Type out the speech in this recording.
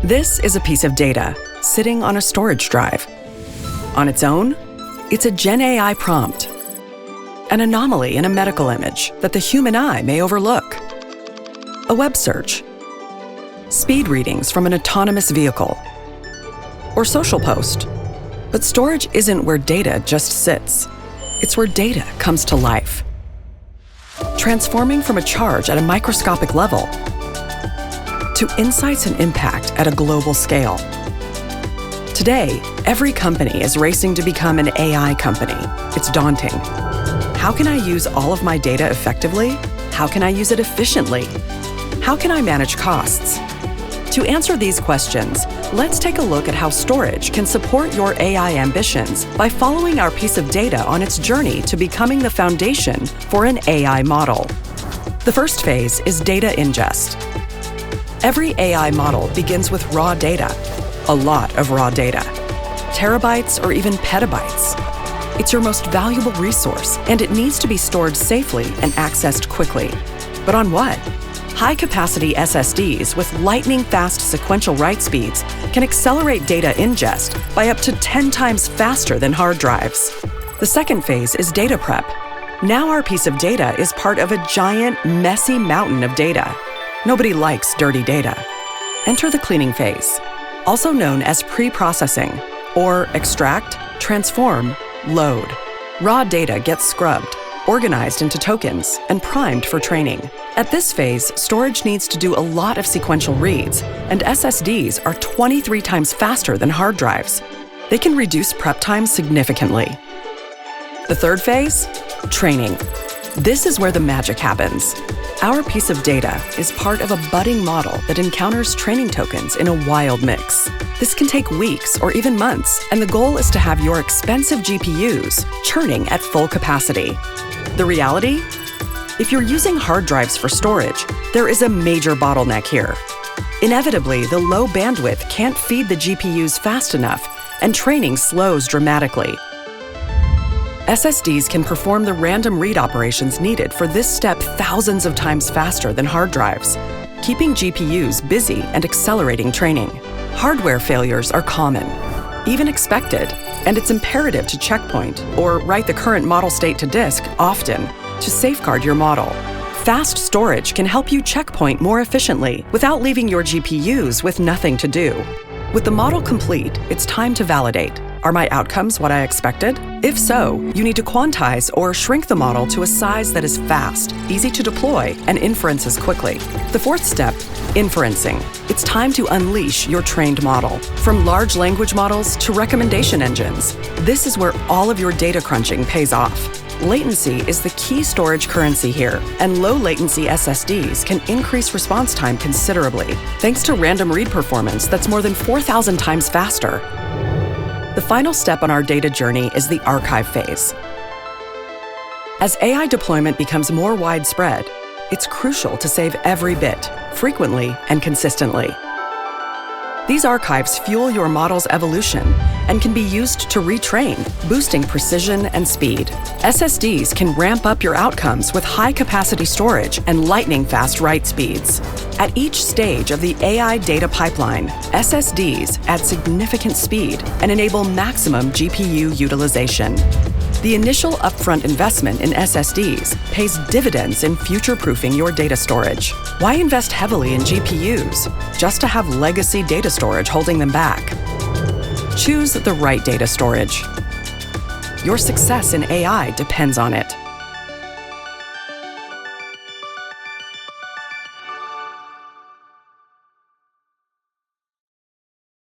This is a piece of data sitting on a storage drive. On its own, it's a Gen AI prompt, an anomaly in a medical image that the human eye may overlook, a web search, speed readings from an autonomous vehicle, or social post. But storage isn't where data just sits. It's where data comes to life, transforming from a charge at a microscopic level to insights and impact at a global scale. Today, every company is racing to become an AI company. It's daunting. How can I use all of my data effectively? How can I use it efficiently? How can I manage costs? To answer these questions, let's take a look at how storage can support your AI ambitions by following our piece of data on its journey to becoming the foundation for an AI model. The first phase is data ingest. Every AI model begins with raw data, a lot of raw data, terabytes or even petabytes. It's your most valuable resource, and it needs to be stored safely and accessed quickly. But on what? High-capacity SSDs with lightning-fast sequential write speeds can accelerate data ingest by up to 10 times faster than hard drives. The second phase is data prep. Now our piece of data is part of a giant, messy mountain of data. Nobody likes dirty data. Enter the cleaning phase, also known as pre-processing, or extract, transform, load. Raw data gets scrubbed, organized into tokens, and primed for training. At this phase, storage needs to do a lot of sequential reads, and SSDs are 23 times faster than hard drives. They can reduce prep time significantly. The third phase? Training. This is where the magic happens. Our piece of data is part of a budding model that encounters training tokens in a wild mix. This can take weeks or even months, and the goal is to have your expensive GPUs churning at full capacity. The reality? If you're using hard drives for storage, there is a major bottleneck here. Inevitably, the low bandwidth can't feed the GPUs fast enough, and training slows dramatically. SSDs can perform the random read operations needed for this step thousands of times faster than hard drives, keeping GPUs busy and accelerating training. Hardware failures are common, even expected, and it's imperative to checkpoint or write the current model state to disk often to safeguard your model. Fast storage can help you checkpoint more efficiently without leaving your GPUs with nothing to do. With the model complete, it's time to validate. Are my outcomes what I expected? If so, you need to quantize or shrink the model to a size that is fast, easy to deploy, and inferences quickly. The fourth step, inferencing. It's time to unleash your trained model. From large language models to recommendation engines, this is where all of your data crunching pays off. Latency is the key storage currency here, and low latency SSDs can increase response time considerably, thanks to random read performance that's more than 4,000 times faster. The final step on our data journey is the archive phase. As AI deployment becomes more widespread, it's crucial to save every bit, frequently and consistently. These archives fuel your model's evolution and can be used to retrain, boosting precision and speed. SSDs can ramp up your outcomes with high-capacity storage and lightning-fast write speeds. At each stage of the AI data pipeline, SSDs add significant speed and enable maximum GPU utilization. The initial upfront investment in SSDs pays dividends in future-proofing your data storage. Why invest heavily in GPUs just to have legacy data storage holding them back? Choose the right data storage. Your success in AI depends on it.